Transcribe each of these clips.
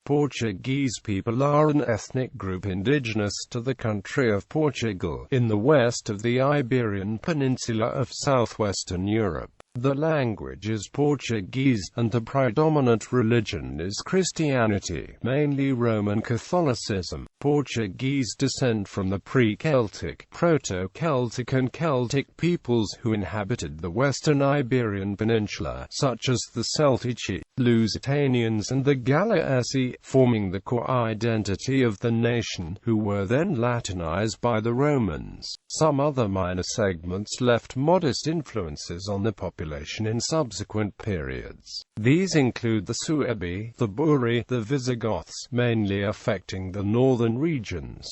Portuguese people are an ethnic group indigenous to the country of Portugal, in the west of the Iberian Peninsula of southwestern Europe. The language is Portuguese, and the predominant religion is Christianity, mainly Roman Catholicism. Portuguese descent from the pre-Celtic, proto-Celtic and Celtic peoples who inhabited the western Iberian Peninsula, such as the Celtici, Lusitanians and the Gallaeci, forming the core identity of the nation, who were then Latinized by the Romans. Some other minor segments left modest influences on the population in subsequent periods. These include the Suebi, the Buri, the Visigoths, mainly affecting the northern regions.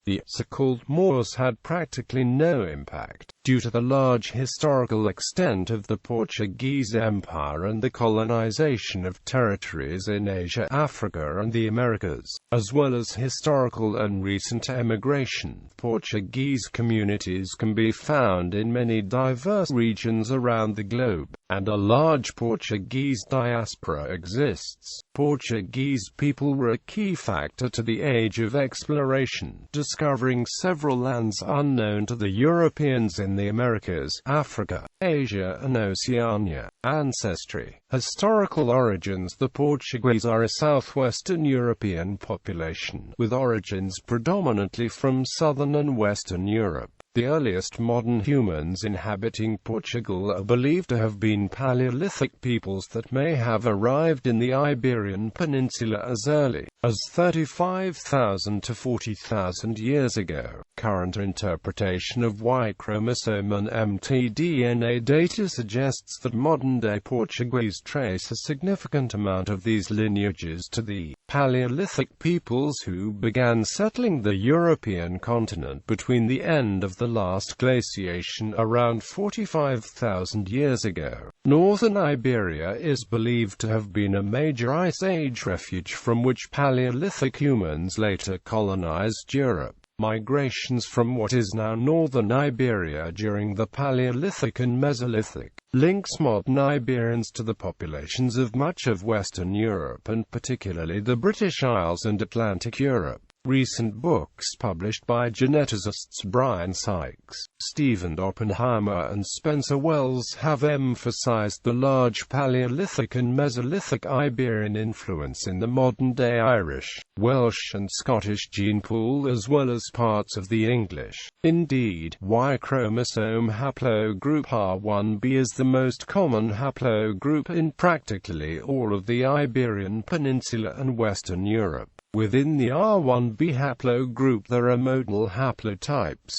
The so-called Moors had practically no impact, due to the large historical extent of the Portuguese Empire and the colonization of territories in Asia, Africa and the Americas, as well as historical and recent emigration. Portuguese communities can be found in many diverse regions around the globe, and a large Portuguese diaspora exists. Portuguese people were a key factor to the age of exploration, discovering several lands unknown to the Europeans in the Americas, Africa, Asia and Oceania. Ancestry. Historical origins. The Portuguese are a southwestern European population, with origins predominantly from southern and western Europe. The earliest modern humans inhabiting Portugal are believed to have been Paleolithic peoples that may have arrived in the Iberian Peninsula as early as 35,000 to 40,000 years ago. Current interpretation of Y chromosome and mtDNA data suggests that modern-day Portuguese trace a significant amount of these lineages to the Paleolithic peoples who began settling the European continent between the end of the last glaciation around 45,000 years ago. Northern Iberia is believed to have been a major Ice Age refuge from which Paleolithic humans later colonized Europe. Migrations from what is now northern Iberia during the Paleolithic and Mesolithic links modern Iberians to the populations of much of Western Europe and particularly the British Isles and Atlantic Europe. Recent books published by geneticists Brian Sykes, Stephen Oppenheimer and Spencer Wells have emphasized the large Paleolithic and Mesolithic Iberian influence in the modern-day Irish, Welsh and Scottish gene pool as well as parts of the English. Indeed, Y chromosome haplogroup R1b is the most common haplogroup in practically all of the Iberian Peninsula and Western Europe. Within the R1b haplogroup there are modal haplotypes.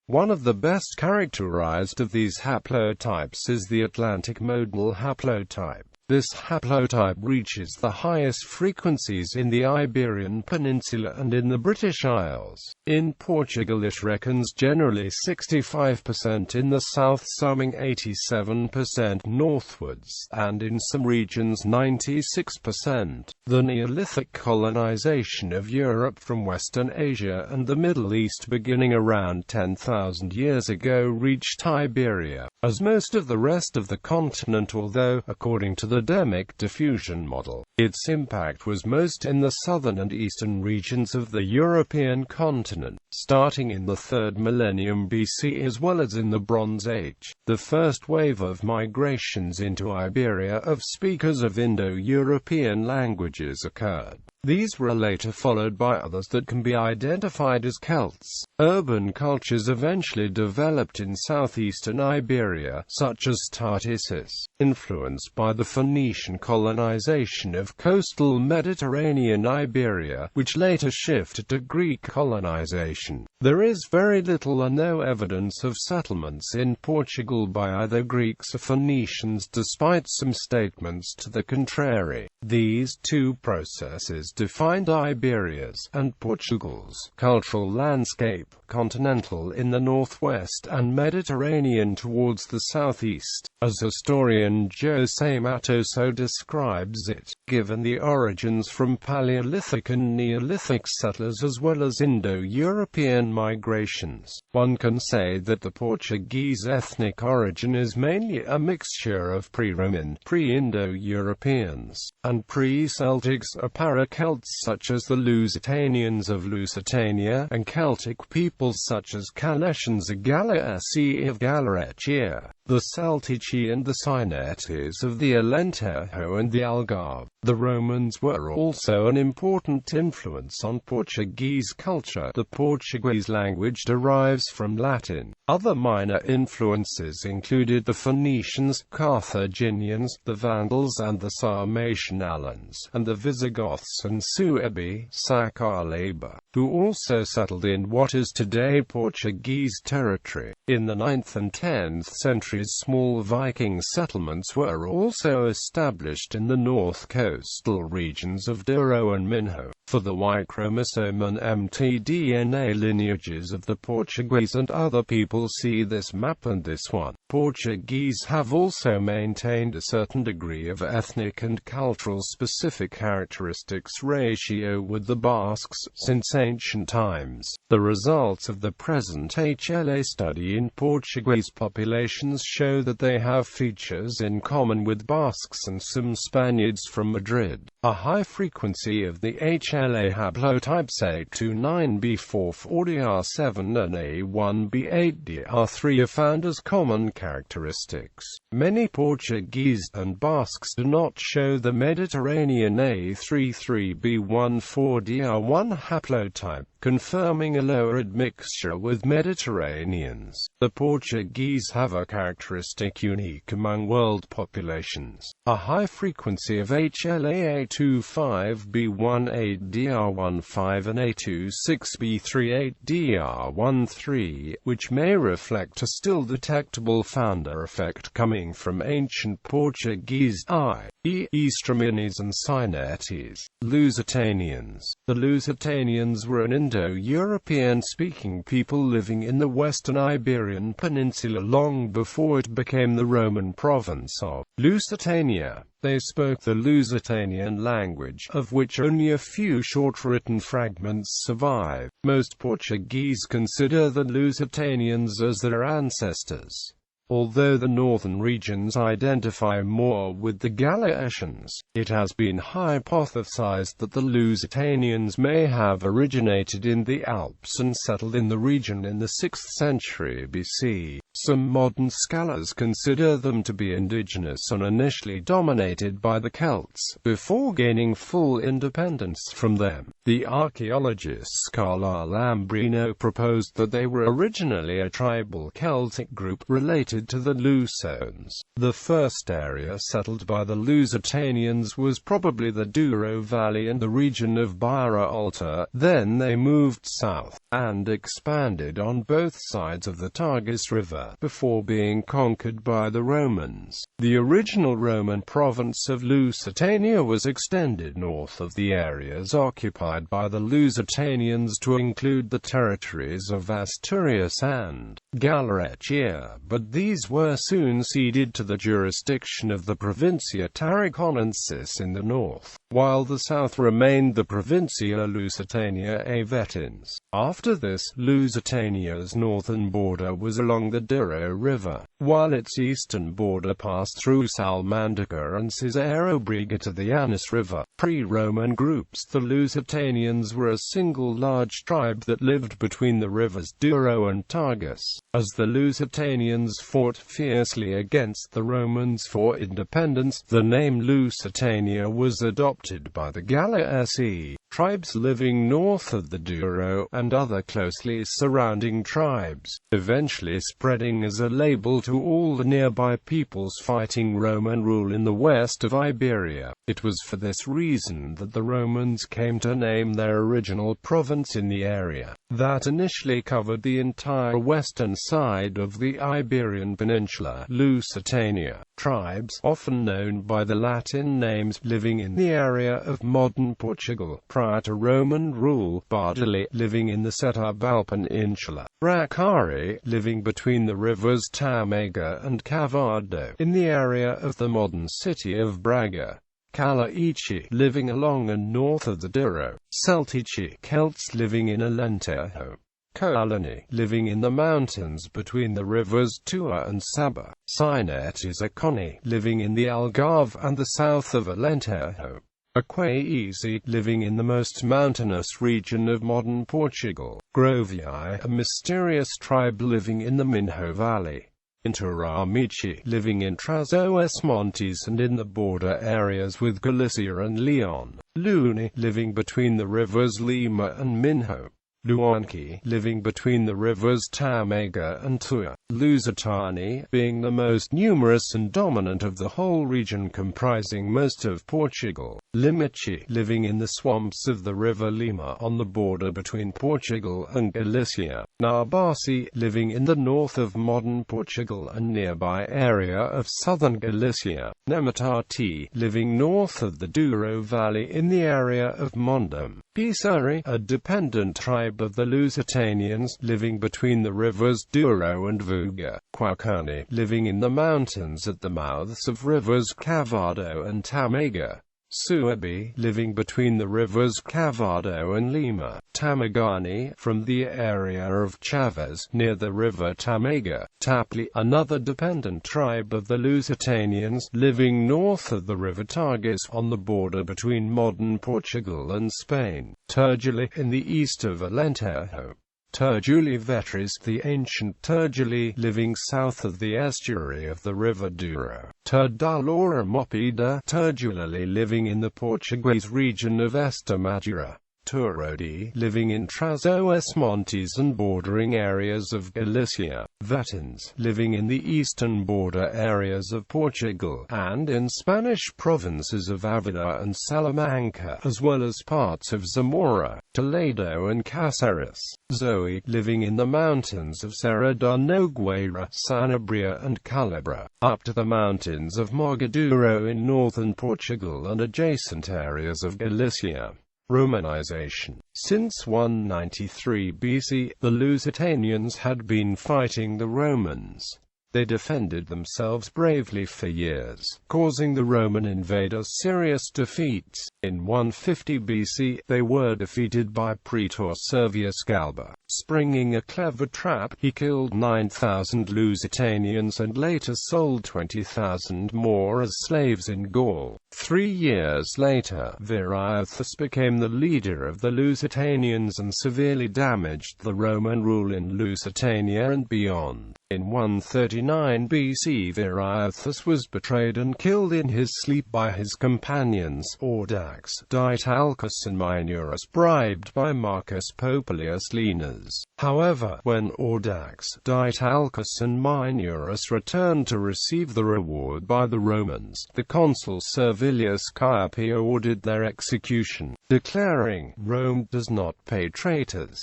One of the best characterized of these haplotypes is the Atlantic modal haplotype. This haplotype reaches the highest frequencies in the Iberian Peninsula and in the British Isles. In Portugal it reckons generally 65% in the south, summing 87% northwards, and in some regions 96%. The Neolithic colonization of Europe from Western Asia and the Middle East beginning around 10,000 years ago reached Iberia, as most of the rest of the continent, although, according to the Demic diffusion model, its impact was most in the southern and eastern regions of the European continent, starting in the 3rd millennium BC as well as in the Bronze Age. The first wave of migrations into Iberia of speakers of Indo-European languages occurred. These were later followed by others that can be identified as Celts. Urban cultures eventually developed in southeastern Iberia, such as Tartessus, influenced by the Phoenician colonization of coastal Mediterranean Iberia, which later shifted to Greek colonization. There is very little or no evidence of settlements in Portugal by either Greeks or Phoenicians, despite some statements to the contrary. These two processes defined Iberia's and Portugal's cultural landscape, continental in the northwest and Mediterranean towards the southeast, as historian José Matoso describes it, given the origins from Paleolithic and Neolithic settlers as well as Indo-European migrations. One can say that the Portuguese ethnic origin is mainly a mixture of pre-Roman, pre-Indo-Europeans, and pre-Celtics or para-Celts such as the Lusitanians of Lusitania, and Celtic peoples such as Gallaecians or Gallaeci of Gallaeci, the Celtici and the Sinetes of the Alentejo and the Algarve. The Romans were also an important influence on Portuguese culture. The Portuguese language derives from Latin. Other minor influences included the Phoenicians, Carthaginians, the Vandals and the Sarmatian Alans, and the Visigoths and Suebi, Sacalaba, who also settled in what is today Portuguese territory. In the 9th and 10th centuries, small Viking settlements were also established in the north coastal regions of Douro and Minho. For the Y chromosome and mtDNA lineages of the Portuguese and other people, see this map and this one. Portuguese have also maintained a certain degree of ethnic and cultural specific characteristics ratio with the Basques since ancient times. The results of the present HLA study in Portuguese populations show that they have features in common with Basques and some Spaniards from Madrid. A high frequency of the HLA haplotypes A29B440R7 and A1B8DR3 are found as common characteristics. Many Portuguese and Basques do not show the Mediterranean A33B14DR1 haplotype, confirming a lower admixture with Mediterraneans. The Portuguese have a characteristic unique among world populations: a high frequency of HLA A25B18DR15 and A26B38DR13, which may reflect a still detectable founder effect coming from ancient Portuguese, i.e. Estramanes and Sinetes. Lusitanians. The Lusitanians were an Indo-European-speaking people living in the western Iberian Peninsula long before it became the Roman province of Lusitania. They spoke the Lusitanian language, of which only a few short written fragments survive. Most Portuguese consider the Lusitanians as their ancestors. Although the northern regions identify more with the Gallaecians, it has been hypothesized that the Lusitanians may have originated in the Alps and settled in the region in the 6th century BC. Some modern scholars consider them to be indigenous and initially dominated by the Celts, before gaining full independence from them. The archaeologist Carlo Lambrino proposed that they were originally a tribal Celtic group related to the Lusones. The first area settled by the Lusitanians was probably the Douro Valley and the region of Beira Alta. Then they moved south, and expanded on both sides of the Tagus River, before being conquered by the Romans. The original Roman province of Lusitania was extended north of the areas occupied by the Lusitanians to include the territories of Asturias and Gallaeci, but these were soon ceded to the jurisdiction of the Provincia Tarraconensis in the north, while the south remained the Provincia Lusitania Avetins. After this, Lusitania's northern border was along the Douro River, while its eastern border passed through Salmandaca and Cisarobriga to the Anis River. Pre-Roman groups, the Lusitanians were a single large tribe that lived between the rivers Douro and Tagus. As the Lusitanians fought fiercely against the Romans for independence, the name Lusitania was adopted by the Gallaeci, tribes living north of the Douro, and other closely surrounding tribes, eventually spreading as a label to all the nearby peoples fighting Roman rule in the west of Iberia. It was for this reason that the Romans came to name their original province in the area, that initially covered the entire western side of the Iberian Peninsula, Lusitania. Tribes, often known by the Latin names, living in the area of modern Portugal prior to Roman rule: Bardoli, living in the Setúbal Peninsula; Bracari, living between the rivers Tamega and Cavado, in the area of the modern city of Braga; Gallaeci, living along and north of the Douro; Celtici, Celts living in Alentejo; Colony, living in the mountains between the rivers Tua and Saba. Sainet is a Coni, living in the Algarve and the south of Alentejo. Aquaesi, living in the most mountainous region of modern Portugal. Grovii, a mysterious tribe living in the Minho Valley. Interamici, living in Trás-os-Montes and in the border areas with Galicia and Leon. Luni, living between the rivers Lima and Minho. Luanki, living between the rivers Tamega and Tua. Lusitani, being the most numerous and dominant of the whole region comprising most of Portugal. Limici, living in the swamps of the river Lima on the border between Portugal and Galicia. Nabasi, living in the north of modern Portugal and nearby area of southern Galicia. Nematati, living north of the Douro Valley in the area of Mondom. Pisari, a dependent tribe of the Lusitanians, living between the rivers Douro and Vuga. Quacani, living in the mountains at the mouths of rivers Cavado and Tamega. Suabi, living between the rivers Cavado and Lima. Tamagani, from the area of Chaves, near the river Tamega. Tapli, another dependent tribe of the Lusitanians, living north of the river Tagus, on the border between modern Portugal and Spain. Turguli, in the east of Alentejo. Turguli Vetris, the ancient Turguli, living south of the estuary of the river Douro. Turdalora Mopida, Turgulali, living in the Portuguese region of Estremadura. Turodi, living in Trás-os-Montes and bordering areas of Galicia. Vetins, living in the eastern border areas of Portugal, and in Spanish provinces of Avila and Salamanca, as well as parts of Zamora, Toledo and Cáceres. Zoe, living in the mountains of Serra da Nogueira, Sanabria and Calabria, up to the mountains of Mogaduro in northern Portugal and adjacent areas of Galicia. Romanization. Since 193 BC, the Lusitanians had been fighting the Romans. They defended themselves bravely for years, causing the Roman invaders serious defeats. In 150 BC, they were defeated by Praetor Servius Galba. Springing a clever trap, he killed 9,000 Lusitanians and later sold 20,000 more as slaves in Gaul. 3 years later, Viriathus became the leader of the Lusitanians and severely damaged the Roman rule in Lusitania and beyond. In 139 BC, Viriathus was betrayed and killed in his sleep by his companions, Audax, Ditalchus and Minurus, bribed by Marcus Popilius Lenas. However, when Audax, Ditalchus and Minurus returned to receive the reward by the Romans, the consul Servilius Caepio ordered their execution, declaring, "Rome does not pay traitors."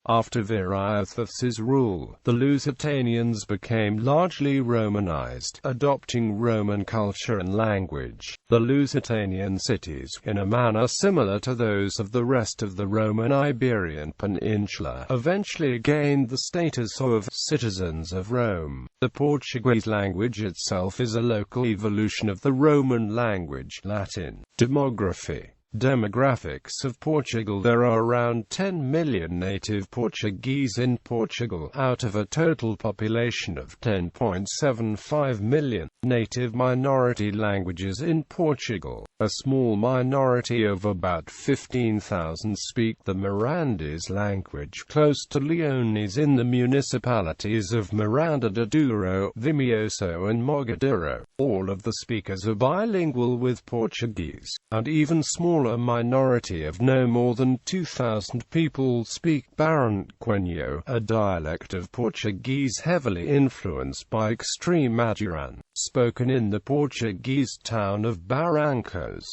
After Viriathus's rule, the Lusitanians became largely Romanized, adopting Roman culture and language. The Lusitanian cities, in a manner similar to those of the rest of the Roman Iberian Peninsula, eventually gained the status of citizens of Rome. The Portuguese language itself is a local evolution of the Roman language, Latin. Demography. Demographics of Portugal. There are around 10 million native Portuguese in Portugal, out of a total population of 10.75 million. Native minority languages in Portugal. A small minority of about 15,000 speak the Mirandese language close to Leones in the municipalities of Miranda de Douro, Vimioso and Mogaduro. All of the speakers are bilingual with Portuguese, and even smaller minority of no more than 2,000 people speak Barranqueño, a dialect of Portuguese heavily influenced by extreme Maduran, spoken in the Portuguese town of Barrancos.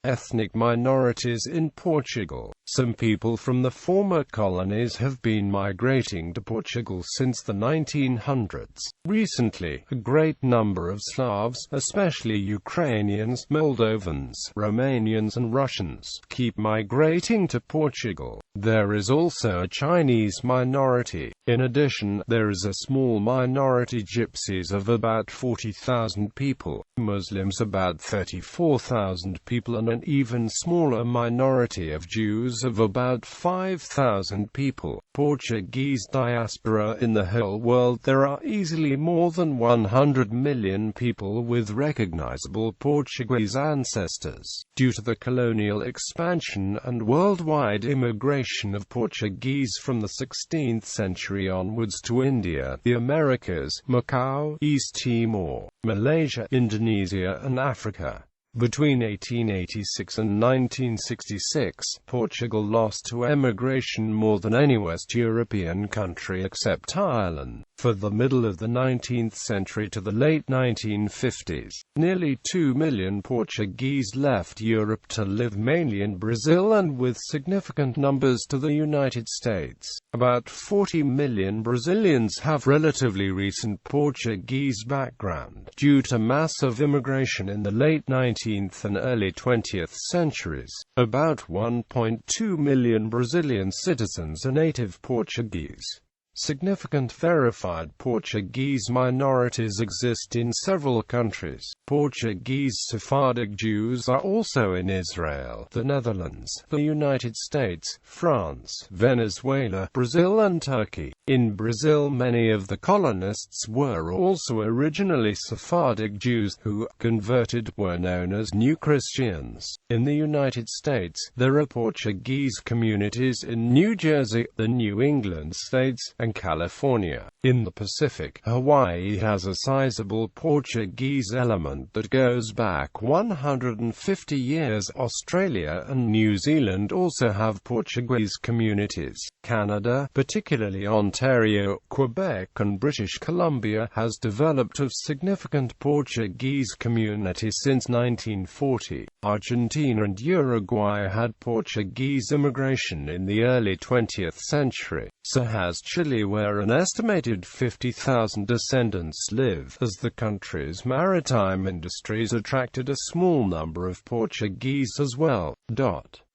Ethnic minorities in Portugal. Some people from the former colonies have been migrating to Portugal since the 1900s. Recently, a great number of Slavs, especially Ukrainians, Moldovans, Romanians and Russians, keep migrating to Portugal. There is also a Chinese minority. In addition, there is a small minority Gypsies of about 40,000 people, Muslims about 34,000 people and an even smaller minority of Jews of about 5,000 people. Portuguese diaspora. In the whole world there are easily more than 100 million people with recognizable Portuguese ancestors. Due to the colonial expansion and worldwide immigration of Portuguese from the 16th century onwards to India, the Americas, Macau, East Timor, Malaysia, Indonesia and Africa. Between 1886 and 1966, Portugal lost to emigration more than any West European country except Ireland. For the middle of the 19th century to the late 1950s, nearly 2 million Portuguese left Europe to live mainly in Brazil and with significant numbers to the United States. About 40 million Brazilians have relatively recent Portuguese background, due to massive immigration in the late 19th and early 20th centuries. About 1.2 million Brazilian citizens are native Portuguese. Significant verified Portuguese minorities exist in several countries. Portuguese Sephardic Jews are also in Israel, the Netherlands, the United States, France, Venezuela, Brazil and Turkey. In Brazil, many of the colonists were also originally Sephardic Jews who, converted, were known as New Christians. In the United States, there are Portuguese communities in New Jersey, the New England states, and California. In the Pacific, Hawaii has a sizable Portuguese element that goes back 150 years. Australia and New Zealand also have Portuguese communities. Canada, particularly Ontario, Quebec and British Columbia, has developed a significant Portuguese community since 1940. Argentina and Uruguay had Portuguese immigration in the early 20th century. So has Chile, where an estimated 50,000 descendants live, as the country's maritime industries attracted a small number of Portuguese as well.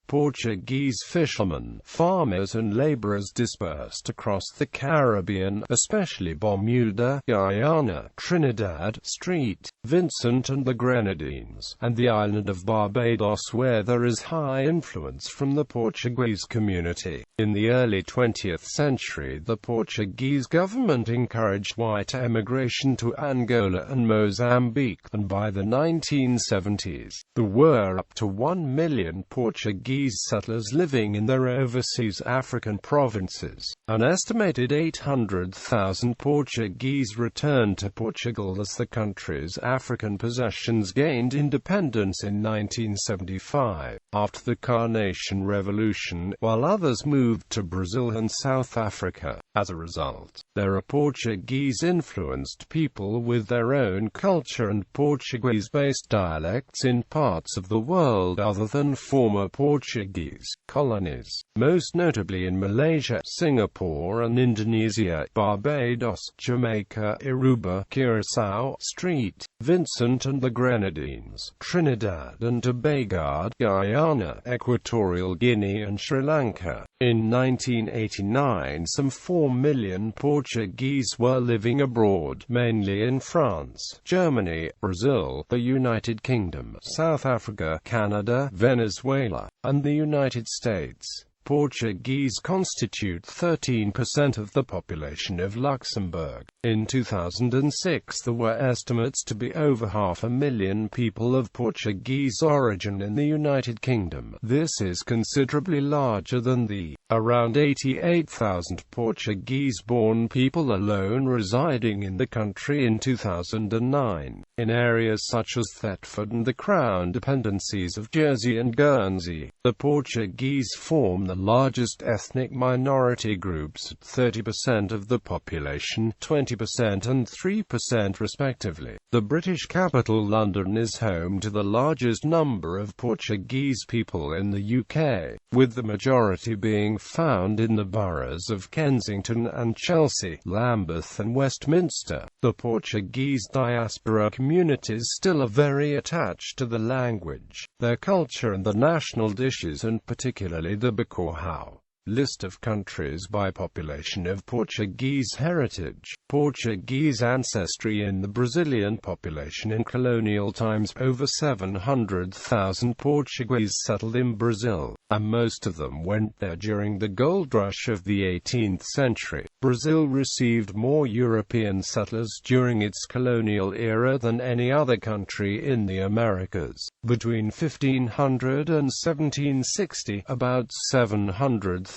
Portuguese fishermen, farmers and laborers dispersed across the Caribbean, especially Bermuda, Guyana, Trinidad, St. Vincent and the Grenadines, and the island of Barbados, where there is high influence from the Portuguese community. In the early 20th century, the Portuguese government encouraged white emigration to Angola and Mozambique, and by the 1970s, there were up to 1 million Portuguese settlers living in their overseas African provinces. An estimated 800,000 Portuguese returned to Portugal as the country's African possessions gained independence in 1975, after the Carnation Revolution, while others moved to Brazil and South Africa. As a result, there are Portuguese-influenced people with their own culture and Portuguese-based dialects in parts of the world other than former Portuguese colonies, most notably in Malaysia, Singapore and Indonesia, Barbados, Jamaica, Aruba, Curaçao, St. Vincent and the Grenadines, Trinidad and Tobago, Guyana, Equatorial Guinea and Sri Lanka. In 1989, some 4 million Portuguese were living abroad, mainly in France, Germany, Brazil, the United Kingdom, South Africa, Canada, Venezuela, and the United States. Portuguese constitute 13% of the population of Luxembourg. In 2006, there were estimates to be over 500,000 people of Portuguese origin in the United Kingdom. This is considerably larger than the around 88,000 Portuguese-born people alone residing in the country in 2009, in areas such as Thetford and the Crown dependencies of Jersey and Guernsey. The Portuguese form the largest ethnic minority groups at 30% of the population, 20% and 3% respectively. The British capital London is home to the largest number of Portuguese people in the UK, with the majority being found in the boroughs of Kensington and Chelsea, Lambeth and Westminster. The Portuguese diaspora communities still are very attached to the language, their culture and the national dishes, and particularly the bacalhau. List of countries by population of Portuguese heritage. Portuguese ancestry. In the Brazilian population in colonial times, over 700,000 Portuguese settled in Brazil, and most of them went there during the gold rush of the 18th century. Brazil received more European settlers during its colonial era than any other country in the Americas. Between 1500 and 1760, about 700,000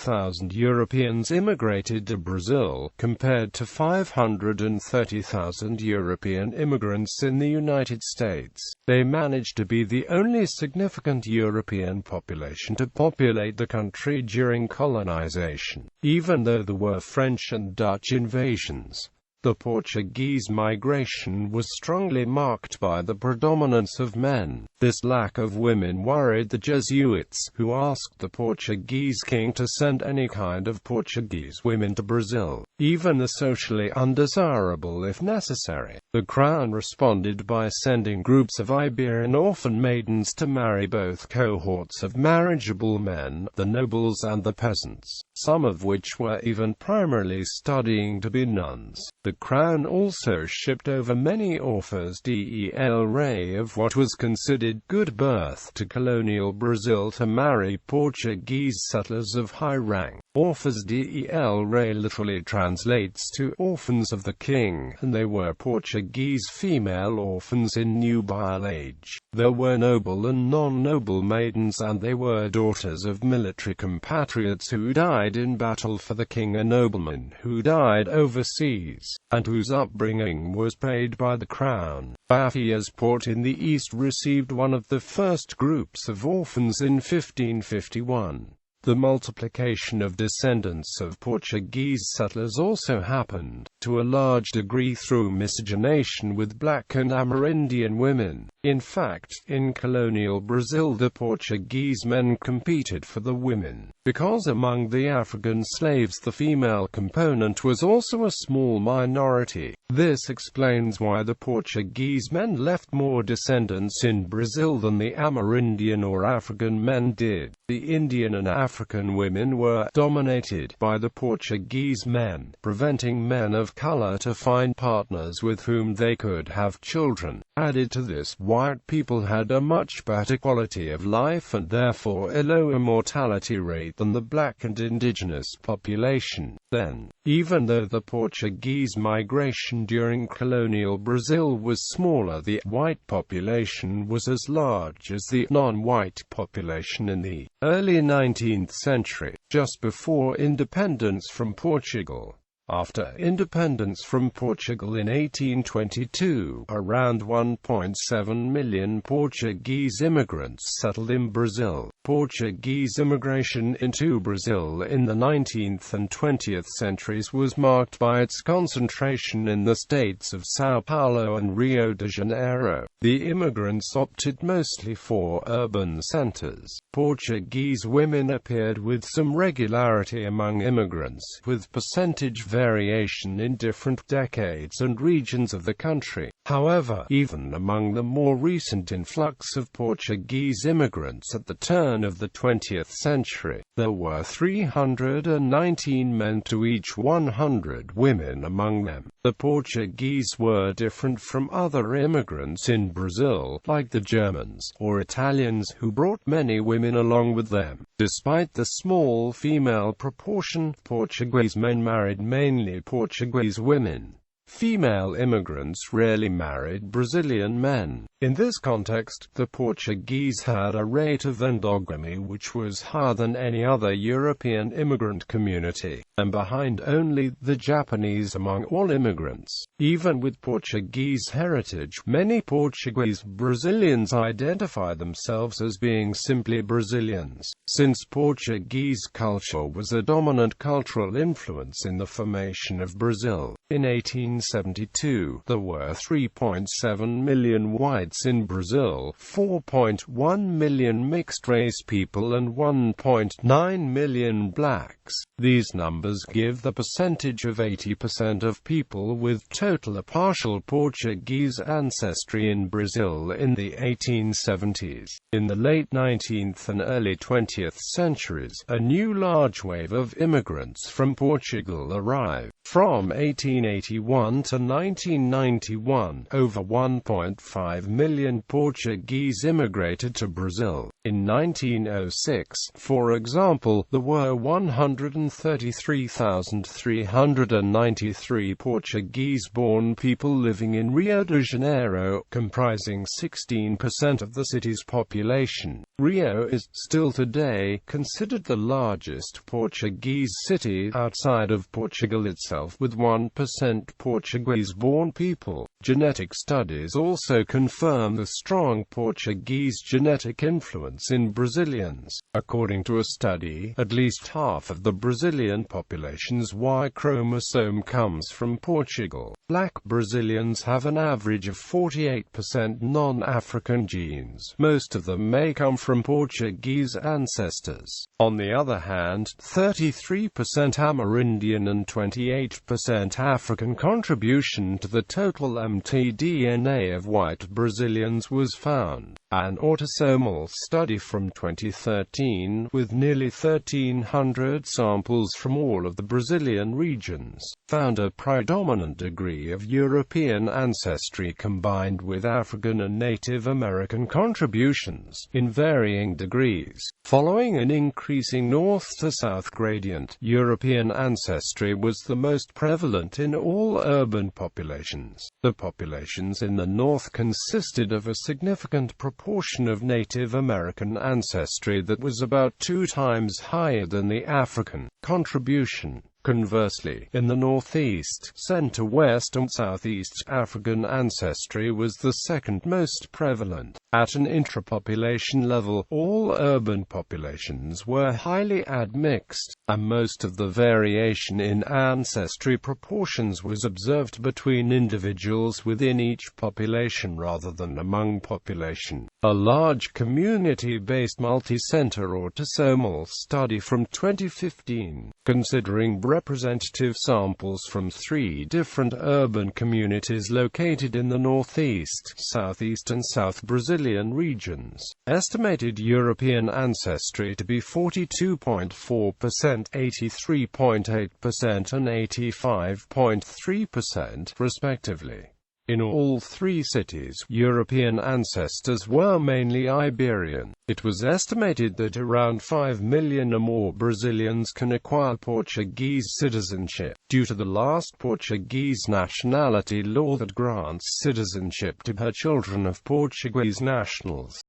Europeans immigrated to Brazil, compared to 530,000 European immigrants in the United States. They managed to be the only significant European population to populate the country during colonization, even though there were French and Dutch invasions. The Portuguese migration was strongly marked by the predominance of men. This lack of women worried the Jesuits, who asked the Portuguese king to send any kind of Portuguese women to Brazil, even the socially undesirable if necessary. The crown responded by sending groups of Iberian orphan maidens to marry both cohorts of marriageable men, the nobles and the peasants, some of which were even primarily studying to be nuns. The crown also shipped over many orphans del rei of what was considered good birth to colonial Brazil to marry Portuguese settlers of high rank. Orphans del rei literally translates to orphans of the king, and they were Portuguese female orphans in nubile age. There were noble and non-noble maidens, and they were daughters of military compatriots who died in battle for the king, and noblemen who died overseas, and whose upbringing was paid by the crown. Bafia's port in the east received one of the first groups of orphans in 1551. The multiplication of descendants of Portuguese settlers also happened, to a large degree through miscegenation with black and Amerindian women. In fact, in colonial Brazil the Portuguese men competed for the women, because among the African slaves the female component was also a small minority. This explains why the Portuguese men left more descendants in Brazil than the Amerindian or African men did. The Indian and African women were dominated by the Portuguese men, preventing men of color to find partners with whom they could have children. Added to this, white people had a much better quality of life and therefore a lower mortality rate than the black and indigenous population. Then, even though the Portuguese migration during colonial Brazil was smaller, the white population was as large as the non-white population in the early 19th century, just before independence from Portugal. After independence from Portugal in 1822, around 1.7 million Portuguese immigrants settled in Brazil. Portuguese immigration into Brazil in the 19th and 20th centuries was marked by its concentration in the states of São Paulo and Rio de Janeiro. The immigrants opted mostly for urban centers. Portuguese women appeared with some regularity among immigrants, with percentage variation in different decades and regions of the country. However, even among the more recent influx of Portuguese immigrants at the turn of the 20th century, there were 319 men to each 100 women among them. The Portuguese were different from other immigrants in Brazil, like the Germans or Italians, who brought many women along with them. Despite the small female proportion, Portuguese men married mainly Portuguese women. Female immigrants rarely married Brazilian men. In this context, the Portuguese had a rate of endogamy which was higher than any other European immigrant community, and behind only the Japanese among all immigrants. Even with Portuguese heritage, many Portuguese Brazilians identify themselves as being simply Brazilians, since Portuguese culture was a dominant cultural influence in the formation of Brazil. In 1872, there were 3.7 million white immigrants in Brazil, 4.1 million mixed-race people and 1.9 million blacks. These numbers give the percentage of 80% of people with total or partial Portuguese ancestry in Brazil in the 1870s. In the late 19th and early 20th centuries, a new large wave of immigrants from Portugal arrived. From 1881 to 1991, over 1.5 million Portuguese immigrated to Brazil. In 1906, for example, there were 133,393 Portuguese-born people living in Rio de Janeiro, comprising 16% of the city's population. Rio is, still today, considered the largest Portuguese city outside of Portugal itself, with 1% Portuguese-born people. Genetic studies also confirm the strong Portuguese genetic influence in Brazilians. According to a study, at least half of the Brazilian population's Y chromosome comes from Portugal. Black Brazilians have an average of 48% non-African genes. Most of them may come from Portuguese ancestors. On the other hand, 33% Amerindian and 28% African contribution to the total mtDNA of white Brazilians was found. An autosomal study from 2013, with nearly 1,300 samples from all of the Brazilian regions, found a predominant degree of European ancestry combined with African and Native American contributions, in varying degrees. Following an increasing north-to-south gradient, European ancestry was the most prevalent in all urban populations. The populations in the north consisted of a significant proportion of Native American ancestry that was about 2 times higher than the African contribution. Conversely, in the northeast, center-west and southeast, African ancestry was the second most prevalent. At an intrapopulation level, all urban populations were highly admixed, and most of the variation in ancestry proportions was observed between individuals within each population rather than among population. A large community-based multi-center autosomal study from 2015, considering representative samples from 3 different urban communities located in the northeast, southeast and south Brazilian regions, estimated European ancestry to be 42.4%, 83.8% and 85.3%, respectively. In all 3 cities, European ancestors were mainly Iberian. It was estimated that around 5 million or more Brazilians can acquire Portuguese citizenship, due to the last Portuguese nationality law that grants citizenship to her children of Portuguese nationals.